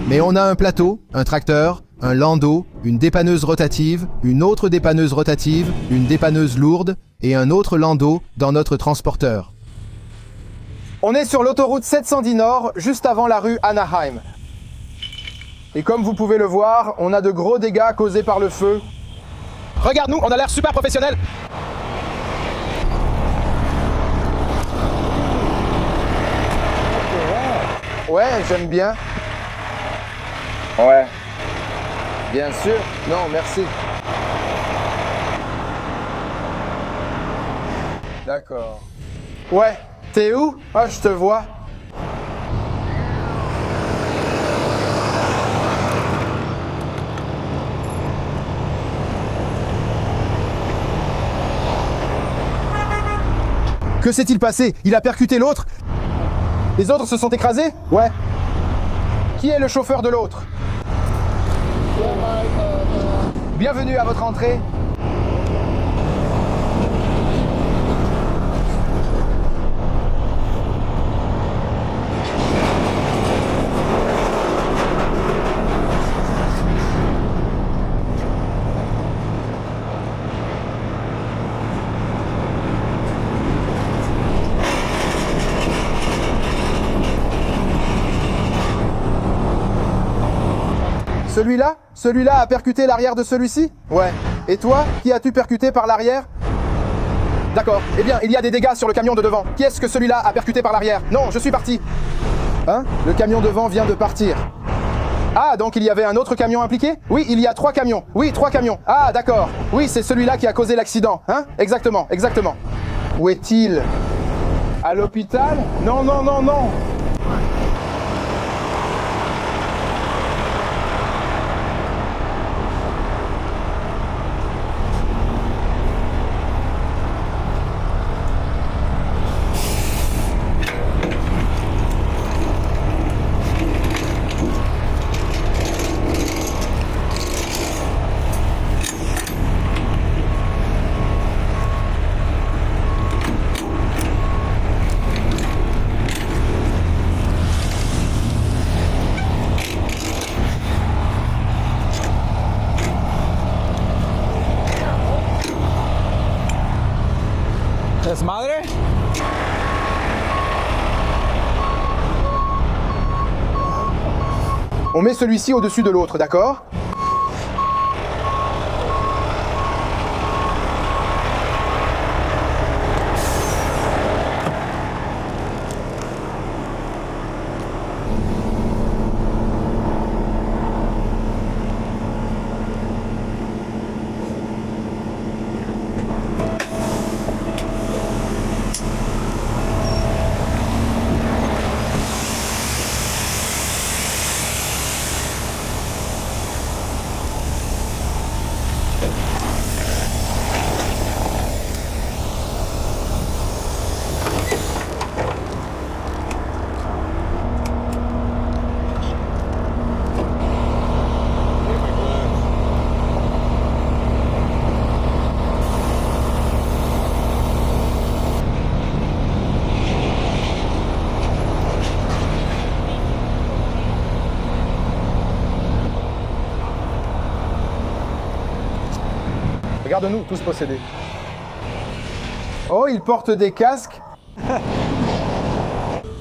Mais on a un plateau, un tracteur, un landau, une dépanneuse rotative, une autre dépanneuse rotative, une dépanneuse lourde et un autre landau dans notre transporteur. On est sur l'autoroute 710 Nord, juste avant la rue Anaheim. Et comme vous pouvez le voir, on a de gros dégâts causés par le feu. Regarde-nous, on a l'air super professionnel. Ouais, j'aime bien. Ouais. Bien sûr. Non, merci. D'accord. Ouais. T'es où? Ah, je te vois. Que s'est-il passé? Il a percuté l'autre? Les autres se sont écrasés? Ouais. Qui est le chauffeur de l'autre? Bienvenue à votre entrée. Celui-là? Celui-là a percuté l'arrière de celui-ci? Ouais. Et toi, qui as-tu percuté par l'arrière? D'accord. Eh bien, il y a des dégâts sur le camion de devant. Qui est-ce que celui-là a percuté par l'arrière? Non, je suis parti. Hein? Le camion devant vient de partir. Ah, donc il y avait un autre camion impliqué? Oui, il y a 3 camions. Oui, 3 camions. Ah, d'accord. Oui, c'est celui-là qui a causé l'accident. Hein? Exactement, exactement. Où est-il? À l'hôpital? Non, non, non, non. Madre. On met celui-ci au-dessus de l'autre, d'accord? Regarde-nous, tous possédés. Oh, ils portent des casques.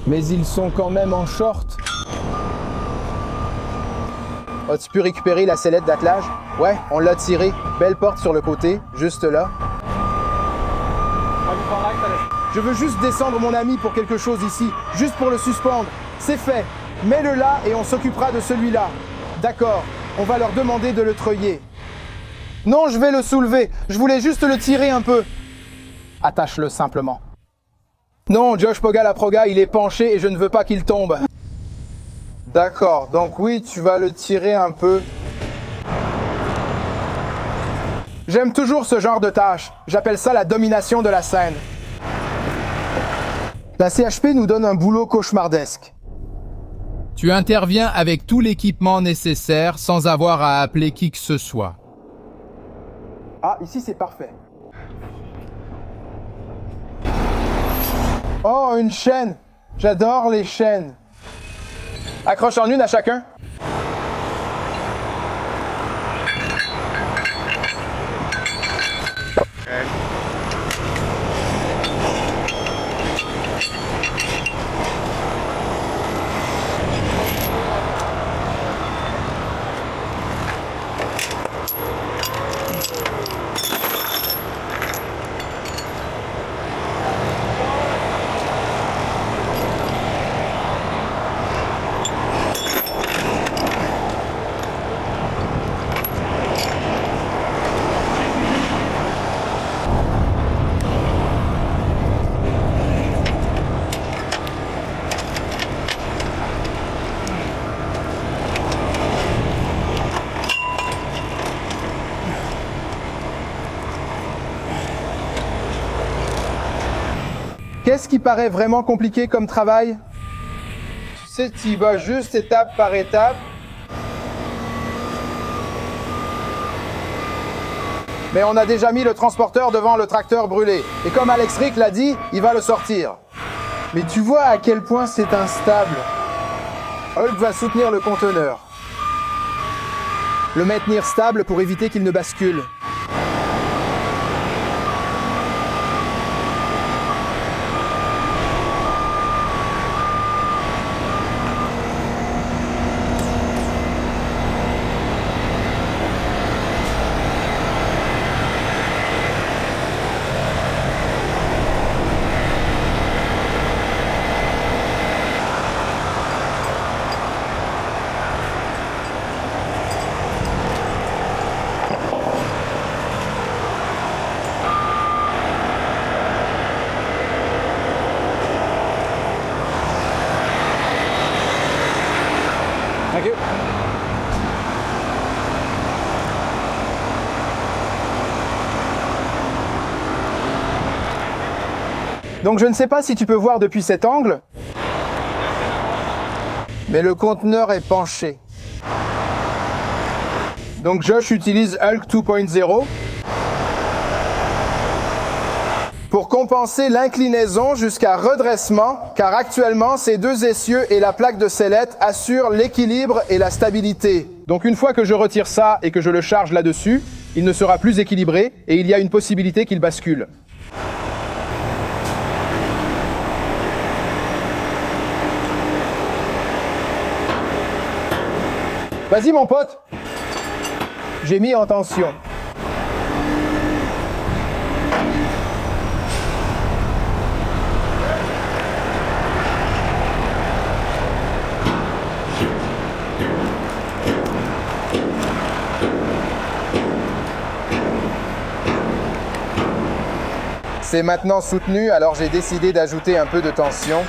Mais ils sont quand même en short. As-tu pu récupérer la sellette d'attelage? Ouais, on l'a tirée. Belle porte sur le côté, juste là. Je veux juste descendre mon ami pour quelque chose ici, juste pour le suspendre. C'est fait. Mets-le là et on s'occupera de celui-là. D'accord, on va leur demander de le treuiller. Non, je vais le soulever. Je voulais juste le tirer un peu. Attache-le simplement. Non, Josh Poga la Proga, il est penché et je ne veux pas qu'il tombe. D'accord, donc oui, tu vas le tirer un peu. J'aime toujours ce genre de tâche. J'appelle ça la domination de la scène. La CHP nous donne un boulot cauchemardesque. Tu interviens avec tout l'équipement nécessaire sans avoir à appeler qui que ce soit. Ah, ici c'est parfait. Oh, une chaîne. J'adore les chaînes. Accroche en une à chacun. Qu'est-ce qui paraît vraiment compliqué comme travail? Tu sais, tu y vas juste étape par étape. Mais on a déjà mis le transporteur devant le tracteur brûlé. Et comme Alex Rick l'a dit, il va le sortir. Mais tu vois à quel point c'est instable. Hulk va soutenir le conteneur. Le maintenir stable pour éviter qu'il ne bascule. Thank you. Donc je ne sais pas si tu peux voir depuis cet angle, mais le conteneur est penché. Donc Josh utilise Hulk 2.0 pour compenser l'inclinaison jusqu'à redressement, car actuellement ces deux essieux et la plaque de sellette assurent l'équilibre et la stabilité. Donc une fois que je retire ça et que je le charge là-dessus, il ne sera plus équilibré et il y a une possibilité qu'il bascule. Vas-y mon pote. J'ai mis en tension. C'est maintenant soutenu, alors j'ai décidé d'ajouter un peu de tension.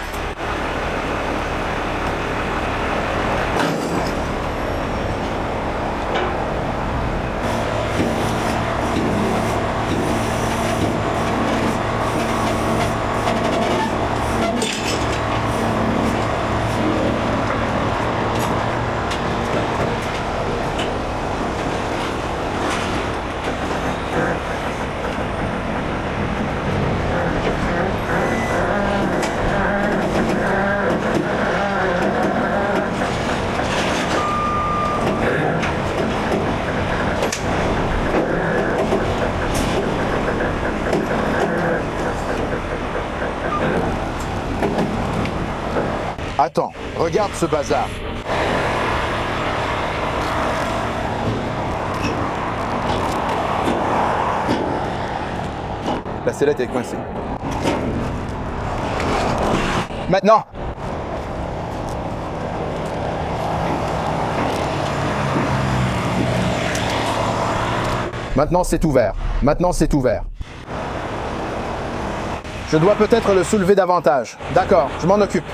Attends, regarde ce bazar. La sellette est coincée. Maintenant. Maintenant c'est ouvert. Maintenant c'est ouvert. Je dois peut-être le soulever davantage. D'accord, je m'en occupe.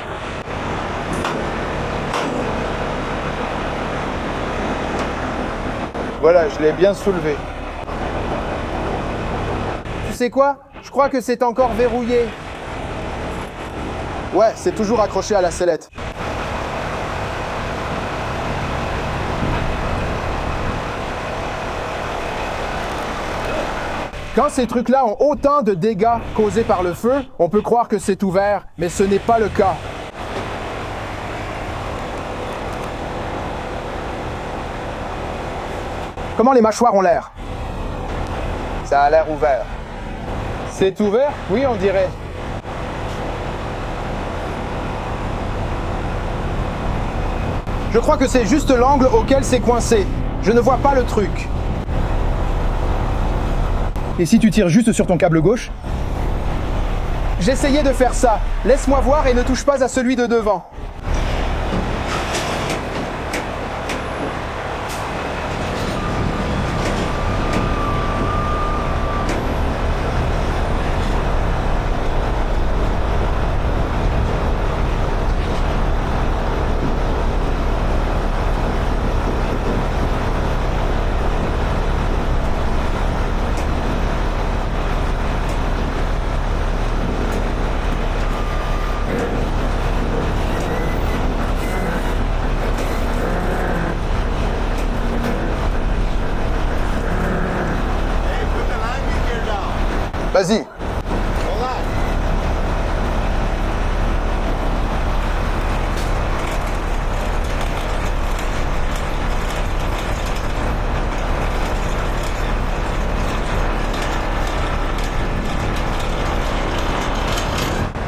Voilà, je l'ai bien soulevé. Tu sais quoi? Je crois que c'est encore verrouillé. Ouais, c'est toujours accroché à la sellette. Quand ces trucs-là ont autant de dégâts causés par le feu, on peut croire que c'est ouvert, mais ce n'est pas le cas. Comment les mâchoires ont l'air? Ça a l'air ouvert. C'est ouvert? Oui, on dirait. Je crois que c'est juste l'angle auquel c'est coincé. Je ne vois pas le truc. Et si tu tires juste sur ton câble gauche? J'essayais de faire ça. Laisse-moi voir et ne touche pas à celui de devant. Vas-y.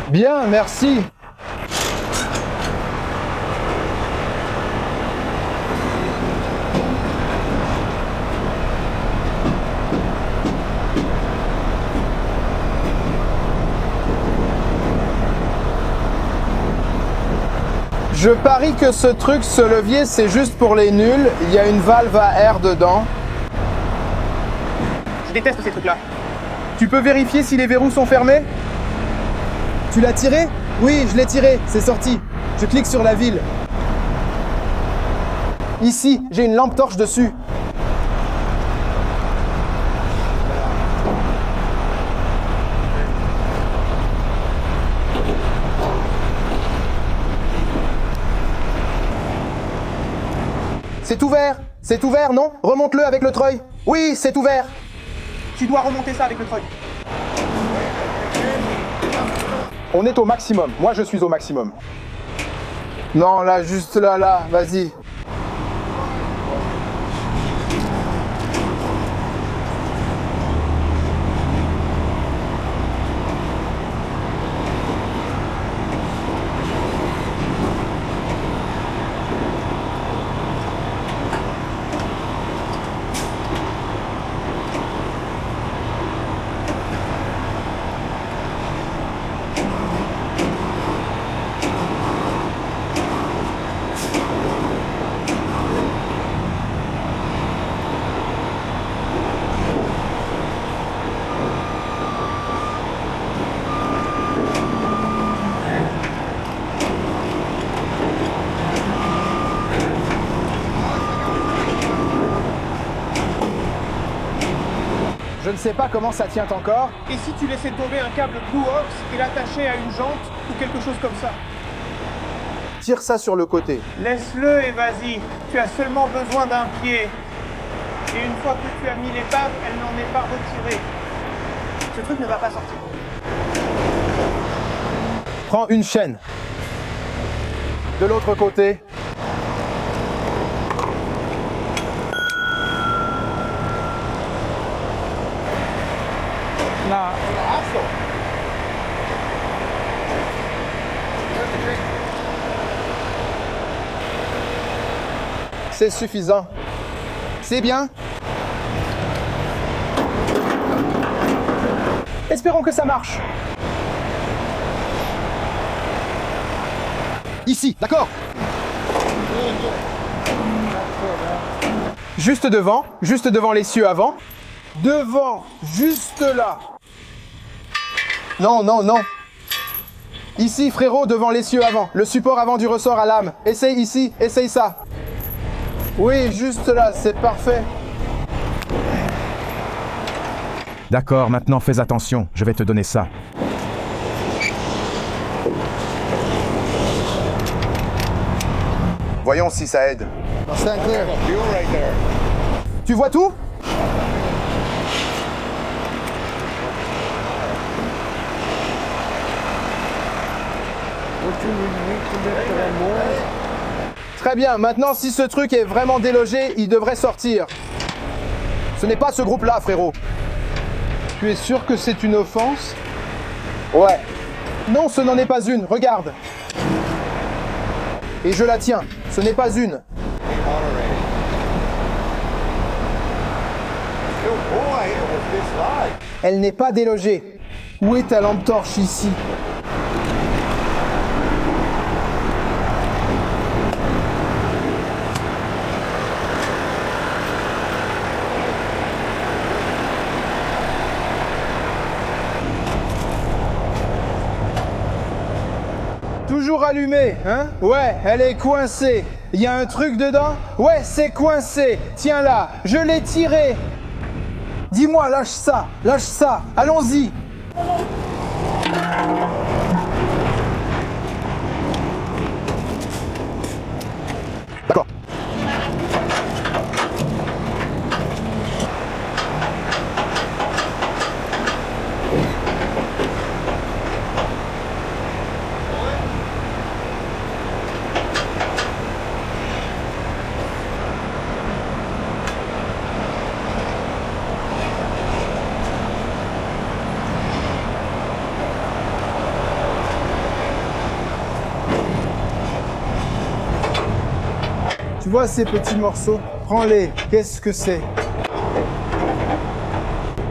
Bien, merci. Je parie que ce truc, ce levier, c'est juste pour les nuls. Il y a une valve à air dedans. Je déteste ces trucs-là. Tu peux vérifier si les verrous sont fermés? Tu l'as tiré? Oui, je l'ai tiré, c'est sorti. Je clique sur la ville. Ici, j'ai une lampe torche dessus. C'est ouvert, non? Remonte-le avec le treuil. Oui, c'est ouvert. Tu dois remonter ça avec le treuil. On est au maximum. Moi, je suis au maximum. Non, là, juste là, vas-y. Je ne sais pas comment ça tient encore. Et si tu laissais tomber un câble Blue Ox et l'attachais à une jante ou quelque chose comme ça? Tire ça sur le côté. Laisse-le et vas-y. Tu as seulement besoin d'un pied. Et une fois que tu as mis l'épave, elle n'en est pas retirée. Ce truc ne va pas sortir. Prends une chaîne. De l'autre côté. C'est suffisant. C'est bien. Espérons que ça marche. Ici, d'accord? Juste devant l'essieu avant. Devant, juste là. Non, non, non. Ici, frérot, devant l'essieu avant. Le support avant du ressort à lame. Essaye ici, essaye ça. Oui, juste là, c'est parfait. D'accord, maintenant fais attention, je vais te donner ça. Voyons si ça aide. Tu vois tout? Très bien, maintenant si ce truc est vraiment délogé, il devrait sortir. Ce n'est pas ce groupe-là, frérot. Tu es sûr que c'est une offense? Ouais. Non, ce n'en est pas une, regarde. Et je la tiens, ce n'est pas une. Elle n'est pas délogée. Où est ta lampe torche ici? Toujours allumée, hein? Ouais, elle est coincée. Il y a un truc dedans? Ouais, c'est coincé. Tiens là, je l'ai tiré. Dis-moi, lâche ça, allons-y. D'accord. Tu vois ces petits morceaux? Prends-les. Qu'est-ce que c'est?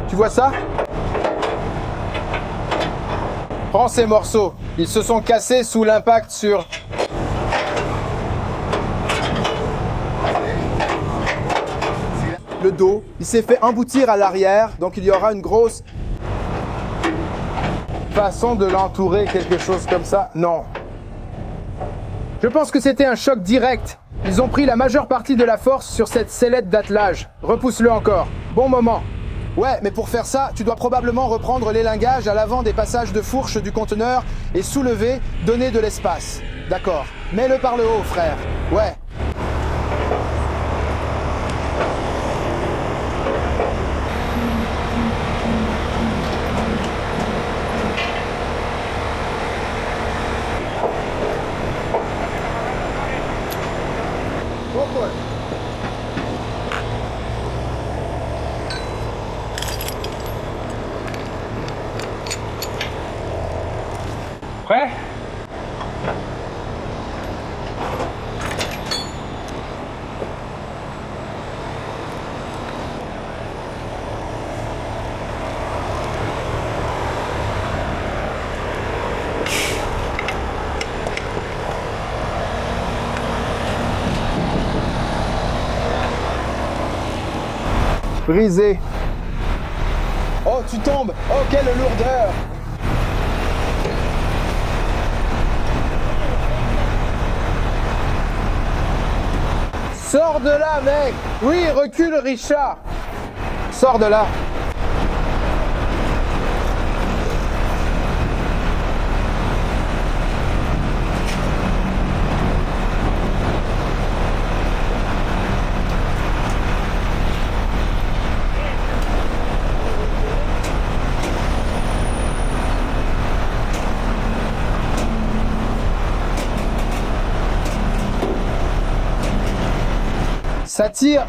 Tu vois ça? Prends ces morceaux. Ils se sont cassés sous l'impact sur... le dos. Il s'est fait emboutir à l'arrière, donc il y aura une grosse façon de l'entourer, quelque chose comme ça. Non. Je pense que c'était un choc direct. Ils ont pris la majeure partie de la force sur cette sellette d'attelage. Repousse-le encore. Bon moment. Ouais, mais pour faire ça, tu dois probablement reprendre l'élingage à l'avant des passages de fourche du conteneur et soulever, donner de l'espace. D'accord. Mets-le par le haut, frère. Ouais. Prêt? Brisé. Oh, tu tombes. Oh, quelle lourdeur. Sors de là, mec. Oui, recule, Richard. Sors de là.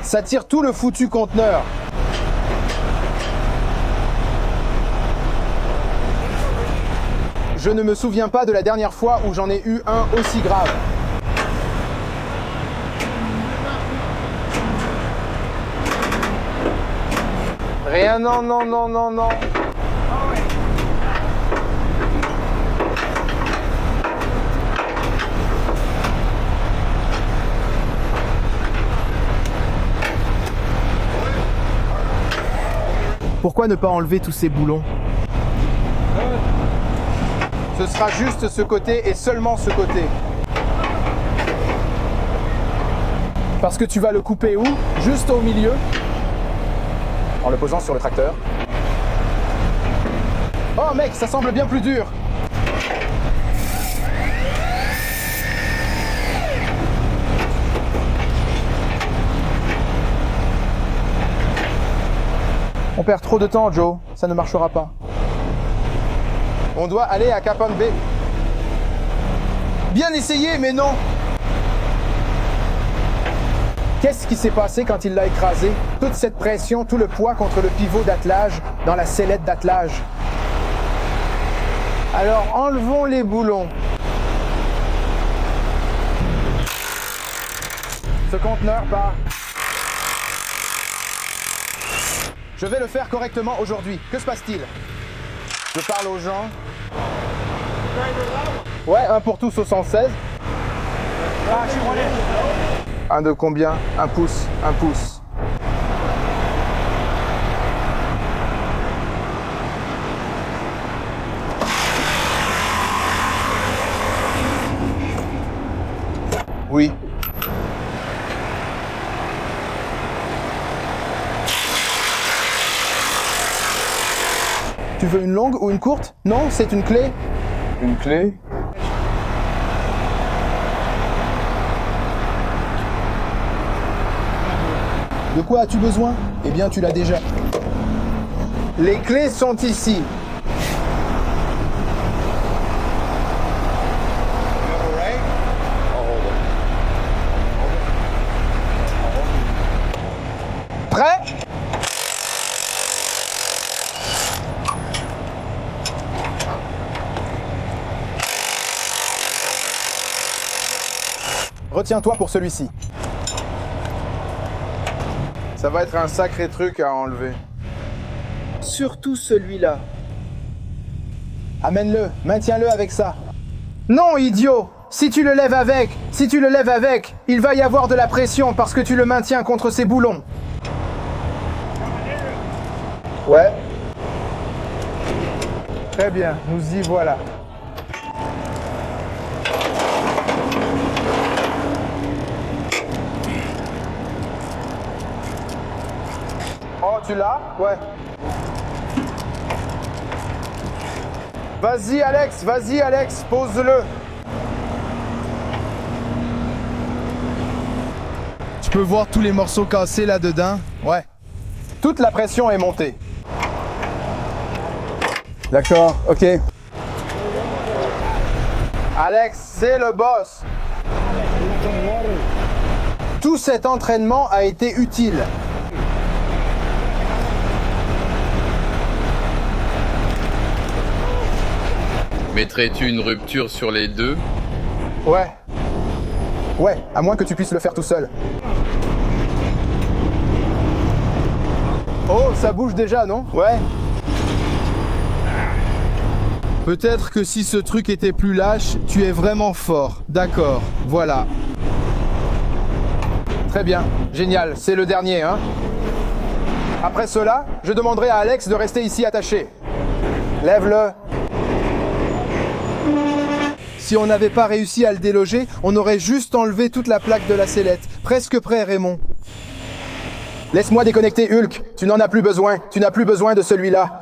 Ça tire tout le foutu conteneur. Je ne me souviens pas de la dernière fois où j'en ai eu un aussi grave. Rien, non, non, non, non, non. Pourquoi ne pas enlever tous ces boulons? Ce sera juste ce côté et seulement ce côté. Parce que tu vas le couper où? Juste au milieu? En le posant sur le tracteur. Oh mec, ça semble bien plus dur. On perd trop de temps, Joe. Ça ne marchera pas. On doit aller à Capon Bay. Bien essayé, mais non. Qu'est-ce qui s'est passé quand il l'a écrasé? Toute cette pression, tout le poids contre le pivot d'attelage dans la sellette d'attelage. Alors enlevons les boulons. Ce conteneur part. Je vais le faire correctement aujourd'hui. Que se passe-t-il? Je parle aux gens. Ouais, un pour tous au 116. Un de combien? Un pouce, un pouce. Oui. Tu veux une longue ou une courte? Non, c'est une clé. Une clé? De quoi as-tu besoin? Eh bien, tu l'as déjà. Les clés sont ici. Prêt? Retiens-toi pour celui-ci. Ça va être un sacré truc à enlever. Surtout celui-là. Amène-le, maintiens-le avec ça. Non, idiot! Si tu le lèves avec, il va y avoir de la pression parce que tu le maintiens contre ces boulons. Ouais. Très bien, nous y voilà. Oh, tu l'as? Ouais. Vas-y Alex, pose-le. Tu peux voir tous les morceaux cassés là-dedans? Ouais. Toute la pression est montée. D'accord, ok. Alex, c'est le boss. Tout cet entraînement a été utile. Mettrais-tu une rupture sur les deux? Ouais. Ouais, à moins que tu puisses le faire tout seul. Oh, ça bouge déjà, non? Ouais. Peut-être que si ce truc était plus lâche, tu es vraiment fort. D'accord, voilà. Très bien, génial, c'est le dernier, hein? Après cela, je demanderai à Alex de rester ici attaché. Lève-le. Si on n'avait pas réussi à le déloger, on aurait juste enlevé toute la plaque de la sellette. Presque prêt, Raymond. Laisse-moi déconnecter Hulk. Tu n'en as plus besoin. Tu n'as plus besoin de celui-là.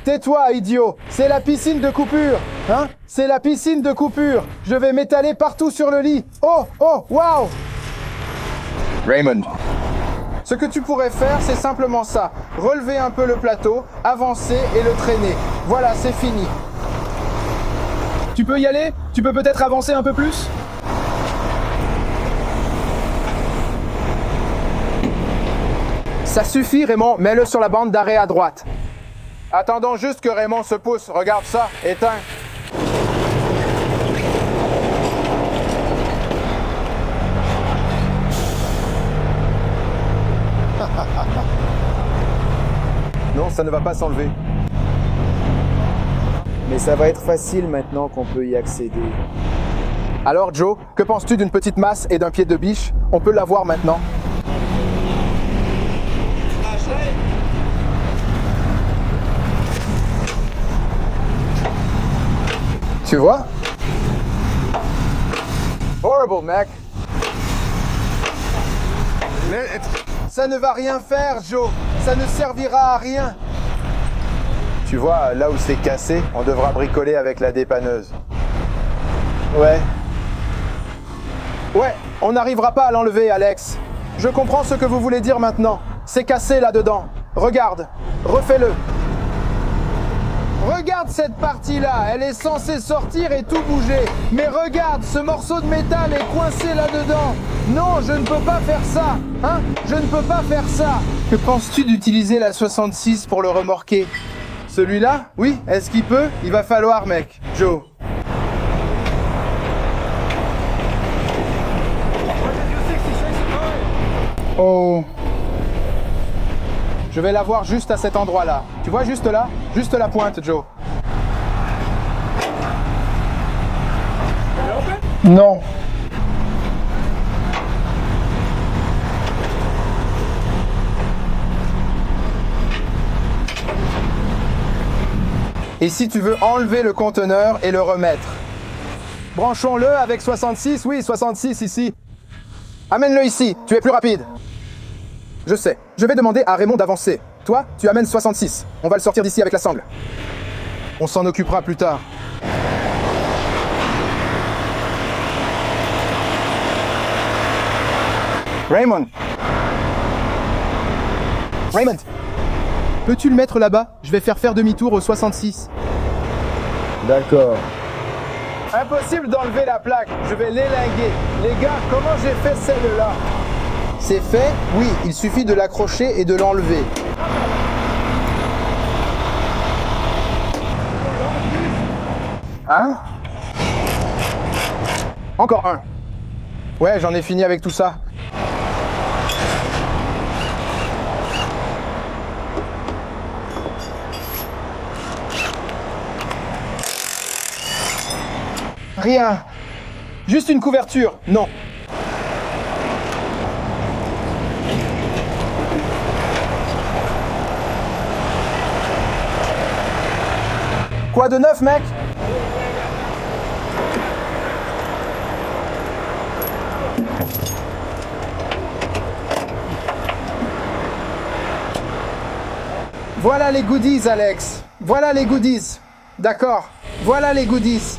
Tais-toi, idiot! C'est la piscine de coupure! Hein? C'est la piscine de coupure! Je vais m'étaler partout sur le lit! Oh! Oh! Waouh! Raymond. Ce que tu pourrais faire, c'est simplement ça. Relever un peu le plateau, avancer et le traîner. Voilà, c'est fini. Tu peux y aller? Tu peux peut-être avancer un peu plus? Ça suffit, Raymond. Mets-le sur la bande d'arrêt à droite. Attendons juste que Raymond se pousse. Regarde ça. Éteins. Non, ça ne va pas s'enlever. Mais ça va être facile maintenant qu'on peut y accéder. Alors Joe, que penses-tu d'une petite masse et d'un pied de biche? On peut l'avoir maintenant. Tu vois? Horrible, mec. Ça ne va rien faire, Joe. Ça ne servira à rien. Tu vois, là où c'est cassé, on devra bricoler avec la dépanneuse. Ouais. Ouais, on n'arrivera pas à l'enlever, Alex. Je comprends ce que vous voulez dire maintenant. C'est cassé là-dedans. Regarde, refais-le. Regarde cette partie-là, elle est censée sortir et tout bouger. Mais regarde, ce morceau de métal est coincé là-dedans. Non, je ne peux pas faire ça. Hein? Je ne peux pas faire ça. Que penses-tu d'utiliser la 66 pour le remorquer? Celui-là? Oui, est-ce qu'il peut? Il va falloir, mec. Joe. Oh. Je vais l'avoir juste à cet endroit-là. Tu vois, juste là? Juste la pointe, Joe. Non. Et si tu veux enlever le conteneur et le remettre? Branchons-le avec 66, oui, 66 ici. Amène-le ici, tu es plus rapide. Je sais, je vais demander à Raymond d'avancer. Toi, tu amènes 66. On va le sortir d'ici avec la sangle. On s'en occupera plus tard. Raymond. Raymond. Peux-tu le mettre là-bas? Je vais faire demi-tour au 66. D'accord. Impossible d'enlever la plaque. Je vais l'élinguer. Les gars, comment j'ai fait celle-là? C'est fait? Oui, il suffit de l'accrocher et de l'enlever. Hein? Encore un. Ouais, j'en ai fini avec tout ça. Rien. Juste une couverture. Non. Quoi de neuf, mec? Voilà les goodies, Alex. Voilà les goodies. D'accord. Voilà les goodies.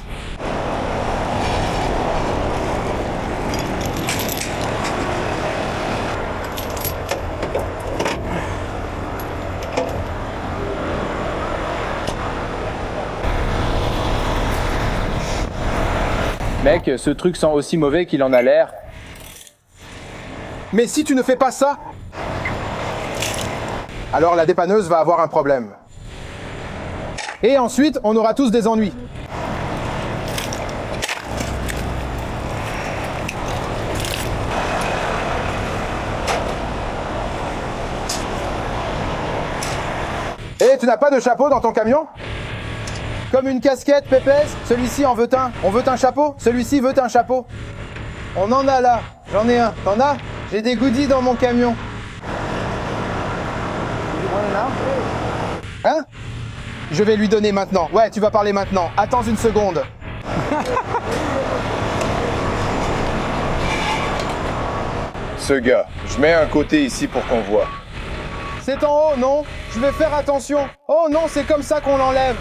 Mec, ce truc sent aussi mauvais qu'il en a l'air. Mais si tu ne fais pas ça, alors la dépanneuse va avoir un problème. Et ensuite, on aura tous des ennuis. Et tu n'as pas de chapeau dans ton camion? Comme une casquette, Pépès? Celui-ci en veut un. On veut un chapeau? Celui-ci veut un chapeau. On en a là. J'en ai un. T'en as? J'ai des goodies dans mon camion. Hein? Je vais lui donner maintenant. Ouais, tu vas parler maintenant. Attends une seconde. Ce gars, je mets un côté ici pour qu'on voit. C'est en haut, non? Je vais faire attention. Oh non, c'est comme ça qu'on l'enlève.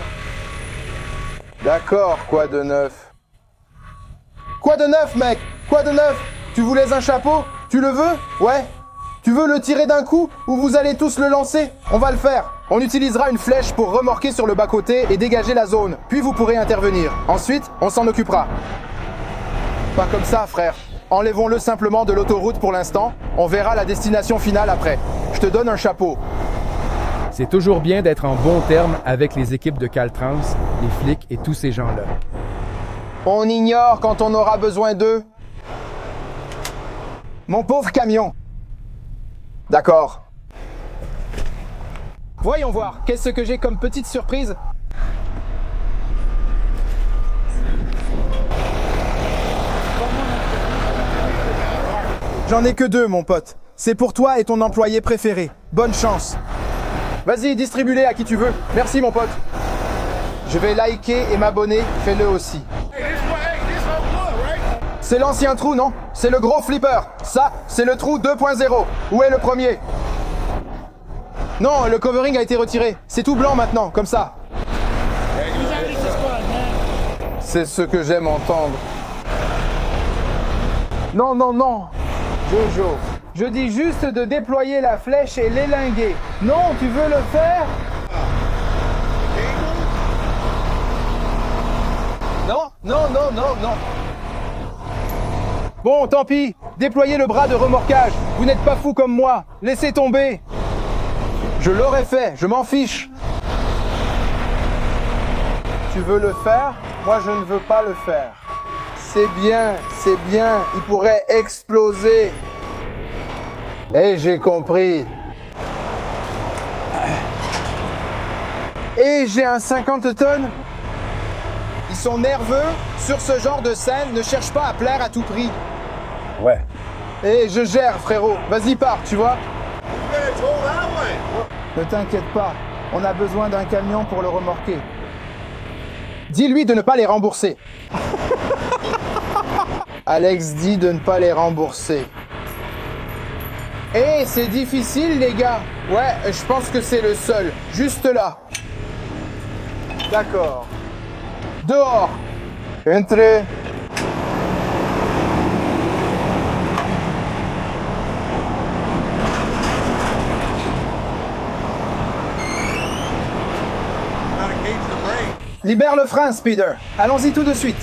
D'accord, quoi de neuf? Quoi de neuf, mec? Quoi de neuf? Tu voulais un chapeau? Tu le veux? Ouais. Tu veux le tirer d'un coup ou vous allez tous le lancer? On va le faire. On utilisera une flèche pour remorquer sur le bas-côté et dégager la zone. Puis vous pourrez intervenir. Ensuite, on s'en occupera. Pas comme ça, frère. Enlevons-le simplement de l'autoroute pour l'instant. On verra la destination finale après. Je te donne un chapeau. C'est toujours bien d'être en bon terme avec les équipes de Caltrans, les flics et tous ces gens-là. On ignore quand on aura besoin d'eux. Mon pauvre camion. D'accord. Voyons voir, qu'est-ce que j'ai comme petite surprise? J'en ai que 2, mon pote. C'est pour toi et ton employé préféré. Bonne chance. Vas-y, distribue-les à qui tu veux. Merci, mon pote. Je vais liker et m'abonner. Fais-le aussi. C'est l'ancien trou, non? C'est le gros flipper. Ça, c'est le trou 2.0. Où est le premier? Non, le covering a été retiré. C'est tout blanc maintenant, comme ça. C'est ce que j'aime entendre. Non, non, non. Jojo, je dis juste de déployer la flèche et l'élinguer. Non, tu veux le faire? Non, non, non, non, non. Bon, tant pis. Déployez le bras de remorquage. Vous n'êtes pas fou comme moi. Laissez tomber. Je l'aurais fait, je m'en fiche. Tu veux le faire? Moi, je ne veux pas le faire. C'est bien, il pourrait exploser. Eh, j'ai compris. Et j'ai un 50 tonnes? Ils sont nerveux sur ce genre de scène, ne cherche pas à plaire à tout prix. Ouais. Eh, je gère, frérot. Vas-y, pars, tu vois. Ne t'inquiète pas, on a besoin d'un camion pour le remorquer. Dis-lui de ne pas les rembourser. Alex dit de ne pas les rembourser. Eh, c'est difficile, les gars. Ouais, je pense que c'est le seul. Juste là. D'accord. Dehors. Entrez. Libère le frein, Speeder. Allons-y tout de suite.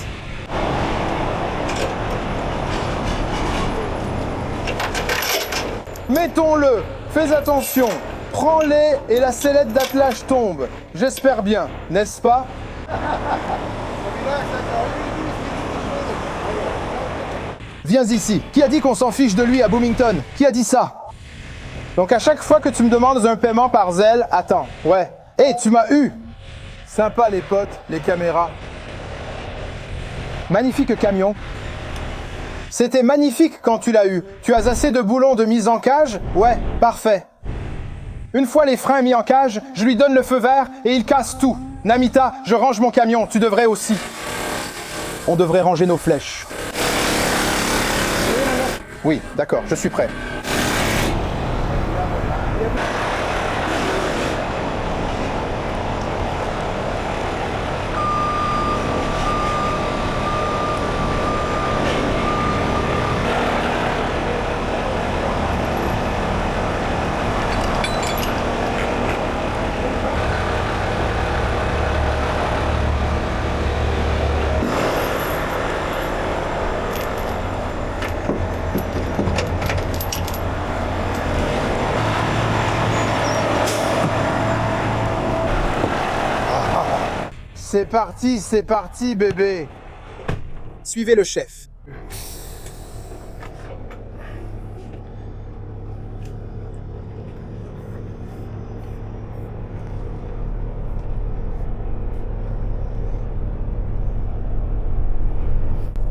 Mettons-le. Fais attention. Prends-les et la sellette d'attelage tombe. J'espère bien, n'est-ce pas? Viens ici. Qui a dit qu'on s'en fiche de lui à Bloomington? Qui a dit ça? Donc à chaque fois que tu me demandes un paiement par zèle, attends. Ouais. Hé, tu m'as eu. Sympa les potes, les caméras. Magnifique camion. C'était magnifique quand tu l'as eu. Tu as assez de boulons de mise en cage? Ouais, parfait. Une fois les freins mis en cage, je lui donne le feu vert et il casse tout. Namita, je range mon camion, tu devrais aussi. On devrait ranger nos flèches. Oui, d'accord, je suis prêt. C'est parti, bébé. Suivez le chef.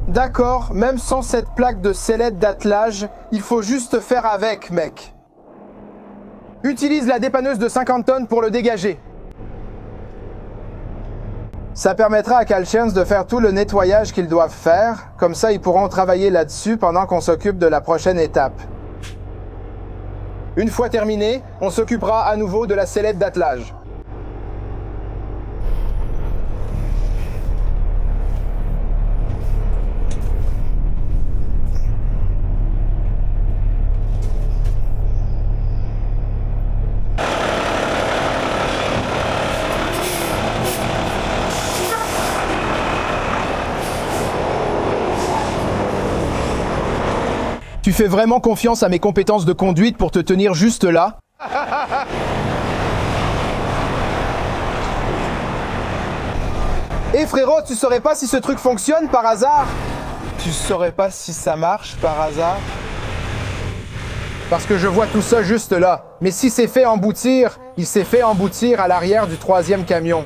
D'accord, même sans cette plaque de sellette d'attelage, il faut juste faire avec, mec. Utilise la dépanneuse de 50 tonnes pour le dégager. Ça permettra à Calchens de faire tout le nettoyage qu'ils doivent faire, comme ça ils pourront travailler là-dessus pendant qu'on s'occupe de la prochaine étape. Une fois terminé, on s'occupera à nouveau de la sellette d'attelage. Tu fais vraiment confiance à mes compétences de conduite pour te tenir juste là? Eh frérot, tu saurais pas si ce truc fonctionne par hasard? Tu saurais pas si ça marche par hasard? Parce que je vois tout ça juste là. Mais si c'est fait emboutir, il s'est fait emboutir à l'arrière du 3e camion.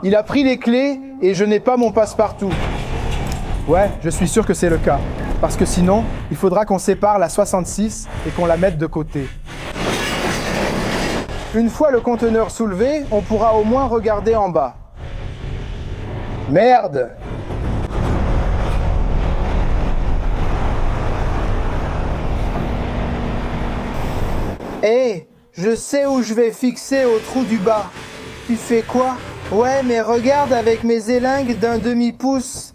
Il a pris les clés et je n'ai pas mon passe-partout. Ouais, je suis sûr que c'est le cas. Parce que sinon, il faudra qu'on sépare la 66 et qu'on la mette de côté. Une fois le conteneur soulevé, on pourra au moins regarder en bas. Merde! Hé, je sais où je vais fixer au trou du bas. Tu fais quoi? Ouais, mais regarde avec mes élingues d'un demi-pouce.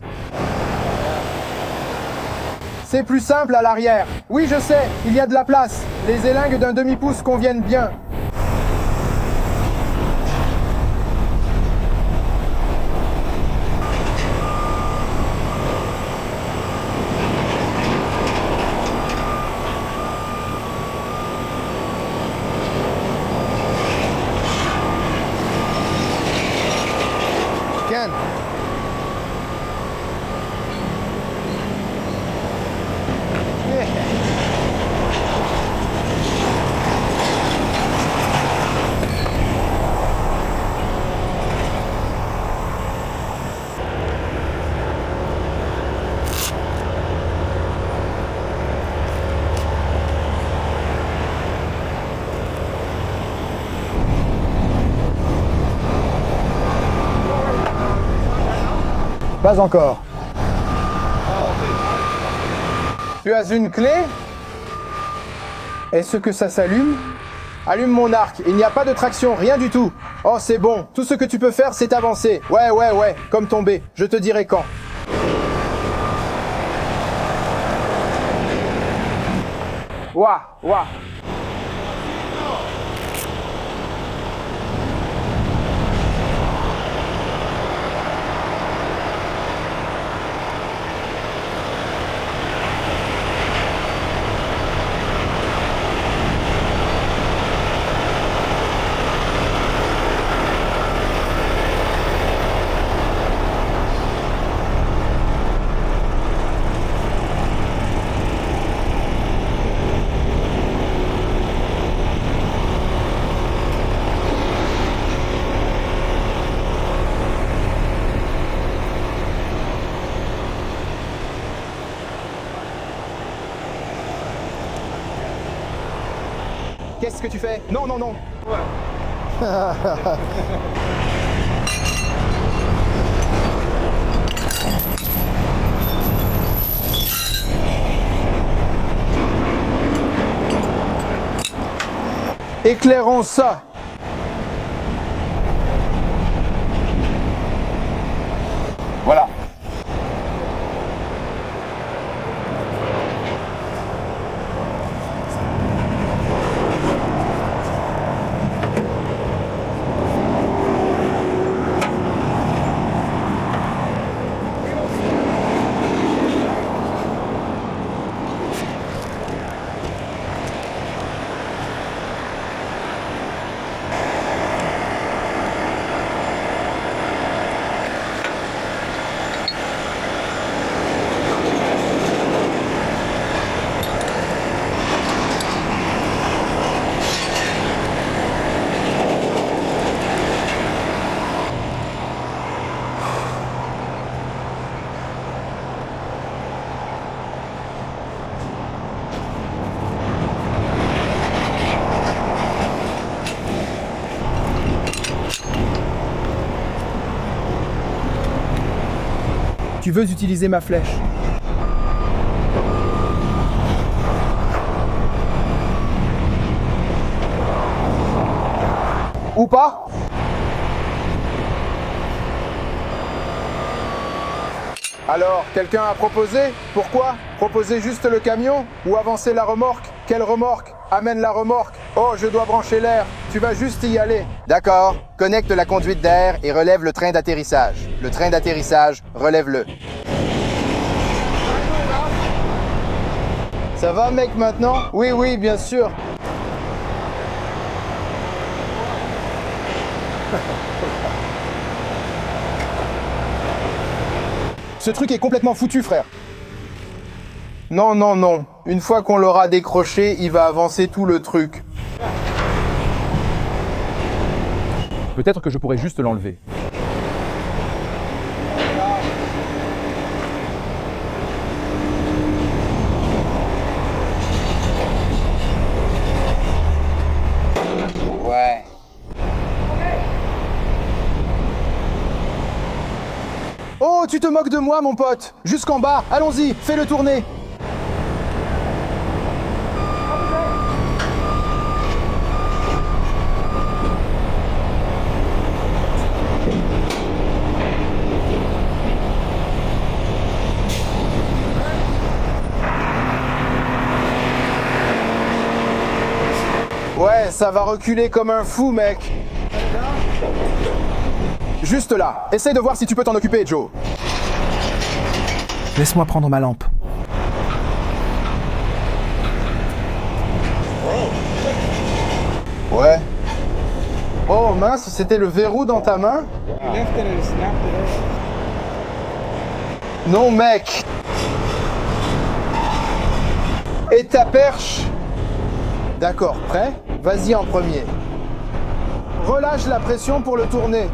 C'est plus simple à l'arrière. Oui, je sais, il y a de la place. Les élingues d'un demi-pouce conviennent bien. Ken. Pas encore. Tu as une clé? Est-ce que ça s'allume? Allume mon arc, il n'y a pas de traction, rien du tout. Oh, c'est bon, tout ce que tu peux faire, c'est avancer. Ouais, comme tomber, je te dirai quand. Ouah. Qu'est-ce que tu fais? Non. Éclairons ça. Voilà. Tu veux utiliser ma flèche. Ou pas? Alors, quelqu'un a proposé? Pourquoi? Proposer juste le camion? Ou avancer la remorque? Quelle remorque? Amène la remorque. Oh, je dois brancher l'air. Tu vas juste y aller. D'accord. Connecte la conduite d'air et relève le train d'atterrissage. Le train d'atterrissage, relève-le. Ça va, mec, maintenant? Oui, bien sûr. Ce truc est complètement foutu, frère. Non. Une fois qu'on l'aura décroché, il va avancer tout le truc. Peut-être que je pourrais juste l'enlever. Oh, tu te moques de moi, mon pote. Jusqu'en bas. Allons-y, fais-le tourner. Ouais, ça va reculer comme un fou, mec. Juste là. Essaye de voir si tu peux t'en occuper, Joe. Laisse-moi prendre ma lampe. Ouais. Oh mince, c'était le verrou dans ta main? Non, mec. Et ta perche? D'accord, prêt? Vas-y en premier. Relâche la pression pour le tourner.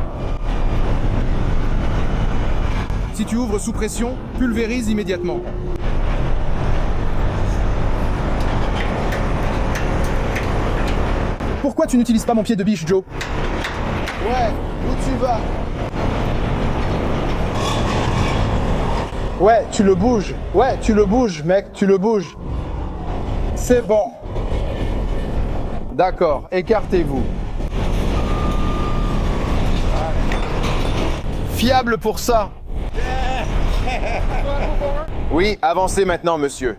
Si tu ouvres sous pression, pulvérise immédiatement. Pourquoi tu n'utilises pas mon pied de biche, Joe? Ouais, où tu vas? Ouais, tu le bouges. Ouais, tu le bouges, mec, tu le bouges. C'est bon. D'accord, écartez-vous. Fiable pour ça. Oui, avancez maintenant, monsieur.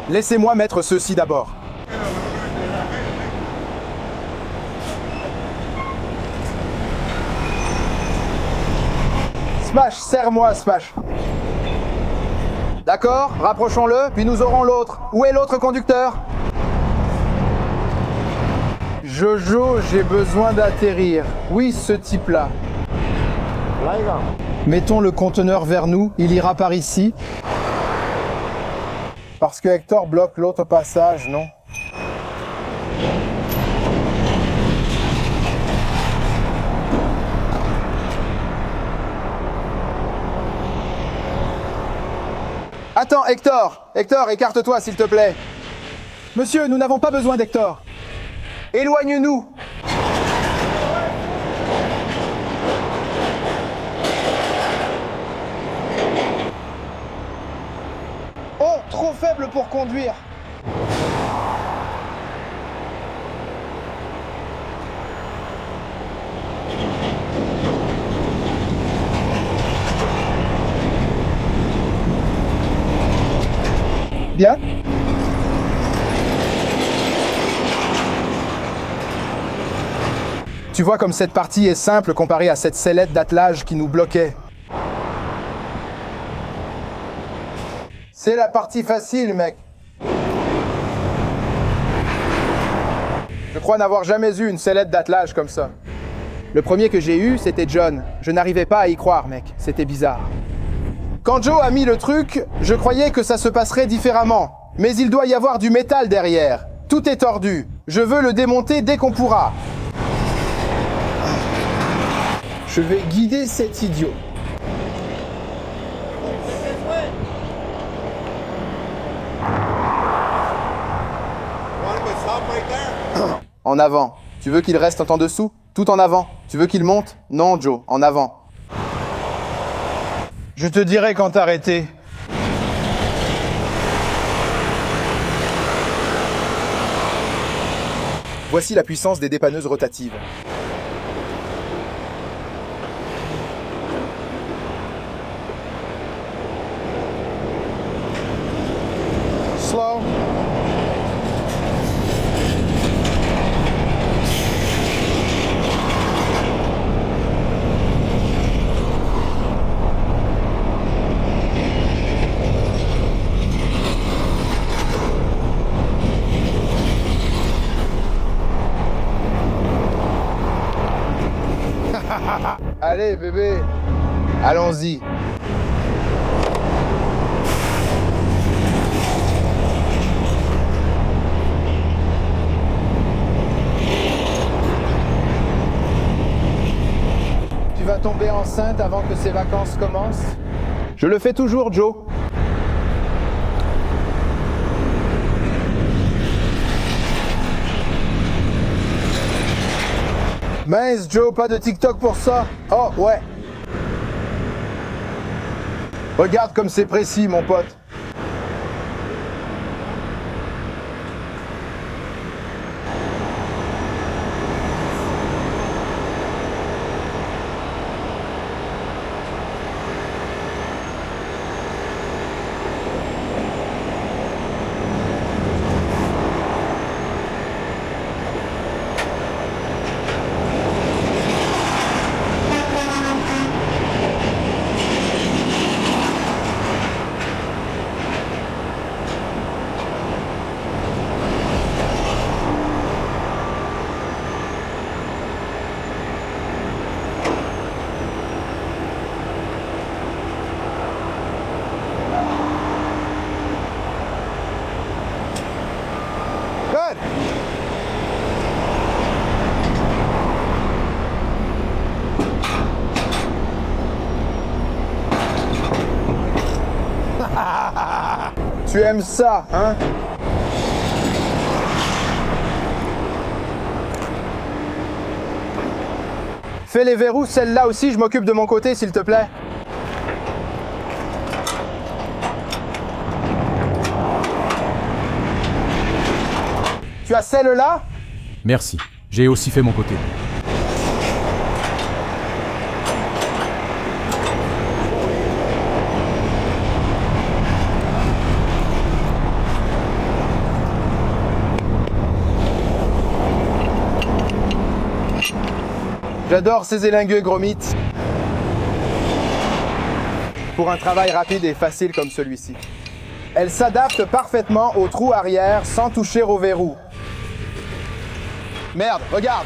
Laissez-moi mettre ceci d'abord. Smash, serre-moi, Smash. D'accord, rapprochons-le, puis nous aurons l'autre. Où est l'autre conducteur? Jojo, j'ai besoin d'atterrir. Oui, ce type-là. Mettons le conteneur vers nous, il ira par ici. Parce que Hector bloque l'autre passage, non? Attends, Hector! Hector, écarte-toi, s'il te plaît. Monsieur, nous n'avons pas besoin d'Hector. Éloigne-nous! Oh, trop faible pour conduire! Bien. Tu vois comme cette partie est simple comparée à cette sellette d'attelage qui nous bloquait. C'est la partie facile, mec. Je crois n'avoir jamais eu une sellette d'attelage comme ça. Le premier que j'ai eu, c'était John. Je n'arrivais pas à y croire, mec. C'était bizarre. Quand Joe a mis le truc, je croyais que ça se passerait différemment. Mais il doit y avoir du métal derrière. Tout est tordu. Je veux le démonter dès qu'on pourra. Je vais guider cet idiot. En avant. Tu veux qu'il reste en dessous? Tout en avant. Tu veux qu'il monte? Non, Joe, en avant. Je te dirai quand t'arrêter. Voici la puissance des dépanneuses rotatives. Slow. Allez, bébé. Allons-y. Tu vas tomber enceinte avant que ses vacances commencent? Je le fais toujours, Joe. Mince, Joe, pas de TikTok pour ça? Oh, ouais. Regarde comme c'est précis, mon pote. Good. Tu aimes ça, hein? Fais les verrous, celle-là aussi, je m'occupe de mon côté, s'il te plaît. Tu as celle-là? Merci. J'ai aussi fait mon côté. J'adore ces élingueux gros mythes. Pour un travail rapide et facile comme celui-ci. Elle s'adapte parfaitement au trou arrière sans toucher au verrou. Merde, regarde!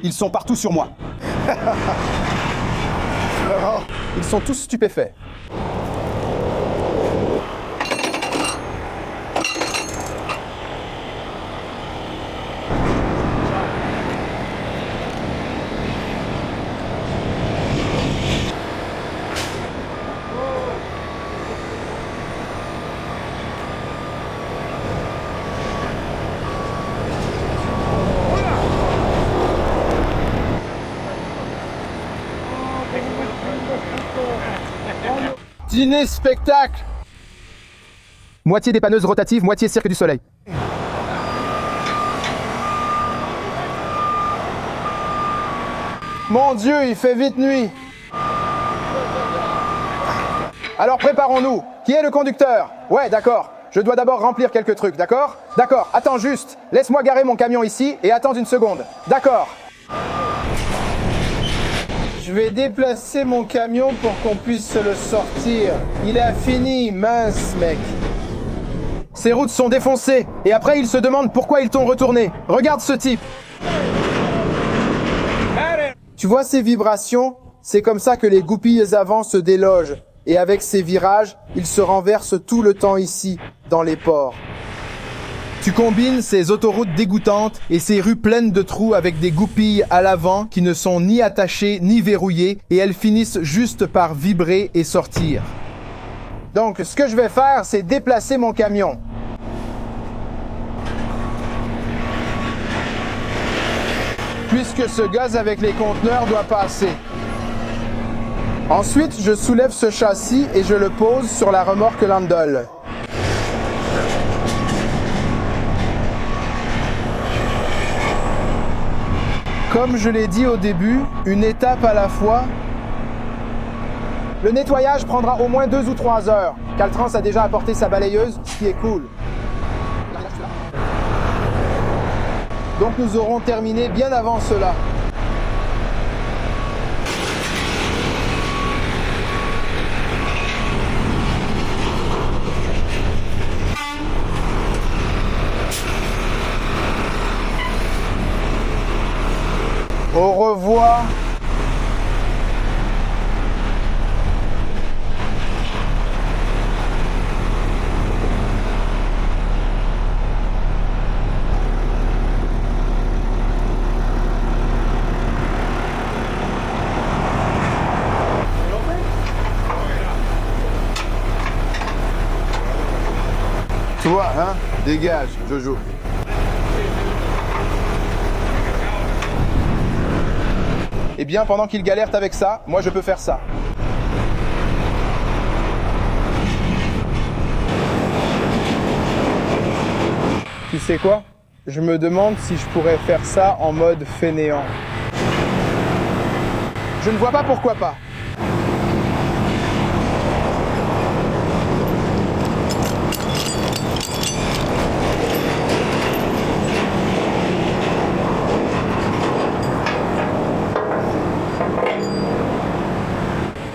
Ils sont partout sur moi. Oh, ils sont tous stupéfaits. Dîner-spectacle! Moitié dépanneuse rotative, moitié cirque du soleil. Mon Dieu, il fait vite nuit. Alors préparons-nous. Qui est le conducteur? Ouais, d'accord. Je dois d'abord remplir quelques trucs, d'accord? D'accord, attends juste. Laisse-moi garer mon camion ici et attends une seconde. D'accord. Je vais déplacer mon camion pour qu'on puisse le sortir. Il a fini, mince mec. Ces routes sont défoncées et après il se demande pourquoi ils t'ont retourné. Regarde ce type. Tu vois ces vibrations? C'est comme ça que les goupilles avant se délogent. Et avec ces virages, ils se renversent tout le temps ici, dans les ports. Tu combines ces autoroutes dégoûtantes et ces rues pleines de trous avec des goupilles à l'avant qui ne sont ni attachées ni verrouillées et elles finissent juste par vibrer et sortir. Donc, ce que je vais faire, c'est déplacer mon camion. Puisque ce gaz avec les conteneurs doit passer. Ensuite, je soulève ce châssis et je le pose sur la remorque Landol. Comme je l'ai dit au début, une étape à la fois. Le nettoyage prendra au moins 2 ou 3 heures. Caltrans a déjà apporté sa balayeuse, ce qui est cool. Donc nous aurons terminé bien avant cela. Au revoir. Toi, hein? Dégage, Jojo. Eh bien, pendant qu'il galère avec ça, moi je peux faire ça. Tu sais quoi? Je me demande si je pourrais faire ça en mode fainéant. Je ne vois pas pourquoi pas.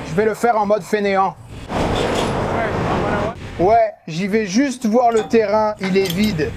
Je vais le faire en mode fainéant. Ouais, j'y vais juste voir le terrain, il est vide.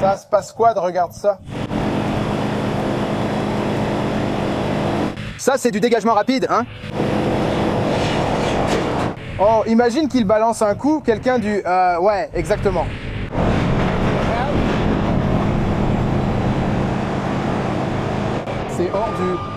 Ça se passe quoi de regarde ça? Ça, c'est du dégagement rapide, hein? Oh, imagine qu'il balance un coup, quelqu'un du... ouais, exactement. C'est hors du...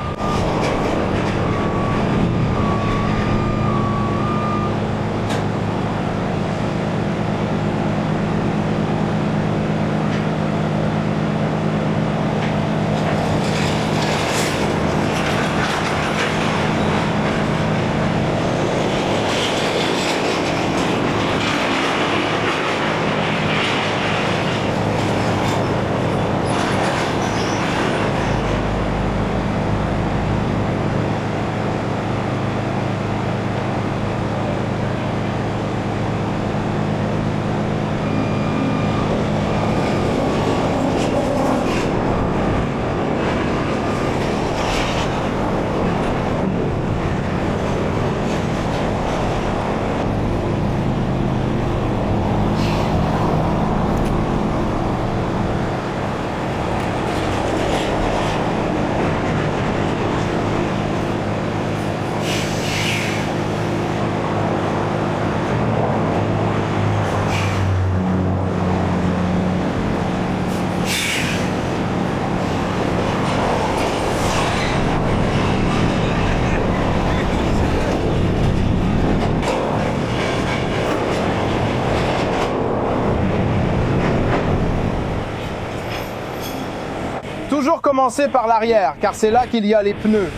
Toujours commencer par l'arrière, car c'est là qu'il y a les pneus.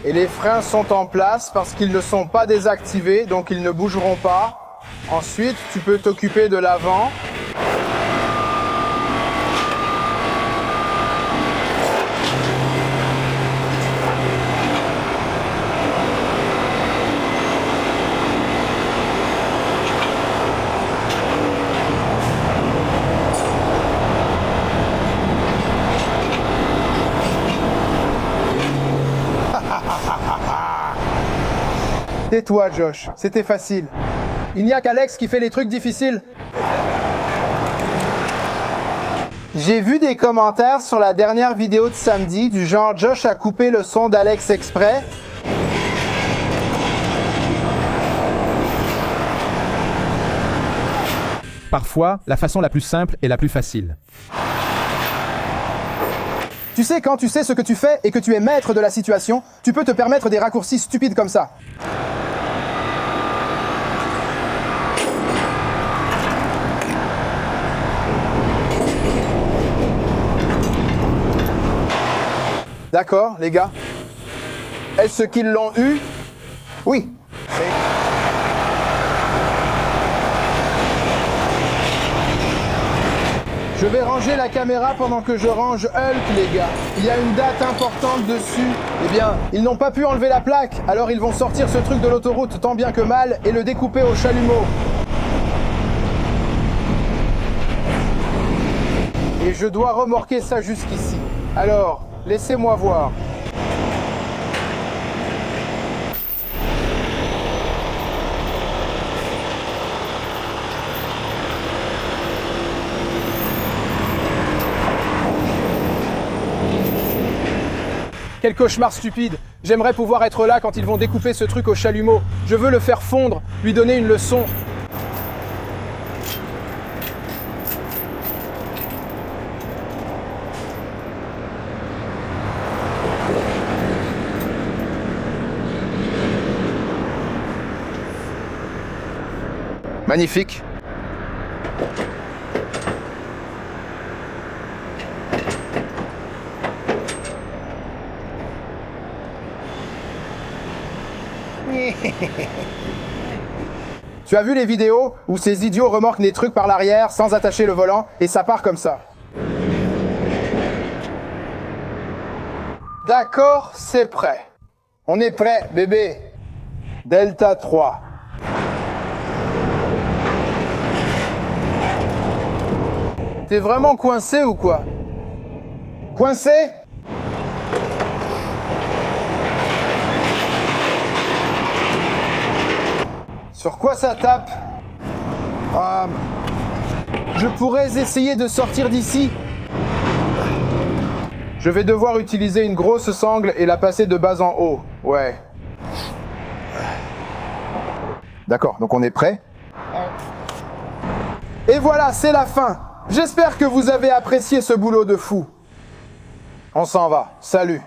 Et les freins sont en place parce qu'ils ne sont pas désactivés, donc ils ne bougeront pas. Ensuite, tu peux t'occuper de l'avant. Tais-toi, Josh. C'était facile. Il n'y a qu'Alex qui fait les trucs difficiles. J'ai vu des commentaires sur la dernière vidéo de samedi du genre Josh a coupé le son d'Alex exprès. Parfois, la façon la plus simple est la plus facile. Tu sais, quand tu sais ce que tu fais et que tu es maître de la situation, tu peux te permettre des raccourcis stupides comme ça. D'accord, les gars. Est-ce qu'ils l'ont eu? Oui. Je vais ranger la caméra pendant que je range Hulk, les gars. Il y a une date importante dessus. Eh bien, ils n'ont pas pu enlever la plaque, alors ils vont sortir ce truc de l'autoroute tant bien que mal et le découper au chalumeau. Et je dois remorquer ça jusqu'ici. Alors, laissez-moi voir. Quel cauchemar stupide. J'aimerais pouvoir être là quand ils vont découper ce truc au chalumeau. Je veux le faire fondre, lui donner une leçon. Magnifique. Tu as vu les vidéos où ces idiots remorquent des trucs par l'arrière sans attacher le volant et ça part comme ça? D'accord, c'est prêt. On est prêt, bébé. Delta 3. T'es vraiment coincé ou quoi? Coincé? Sur quoi ça tape? Je pourrais essayer de sortir d'ici. Je vais devoir utiliser une grosse sangle et la passer de bas en haut. Ouais. D'accord, donc on est prêt? Et voilà, c'est la fin. J'espère que vous avez apprécié ce boulot de fou. On s'en va. Salut.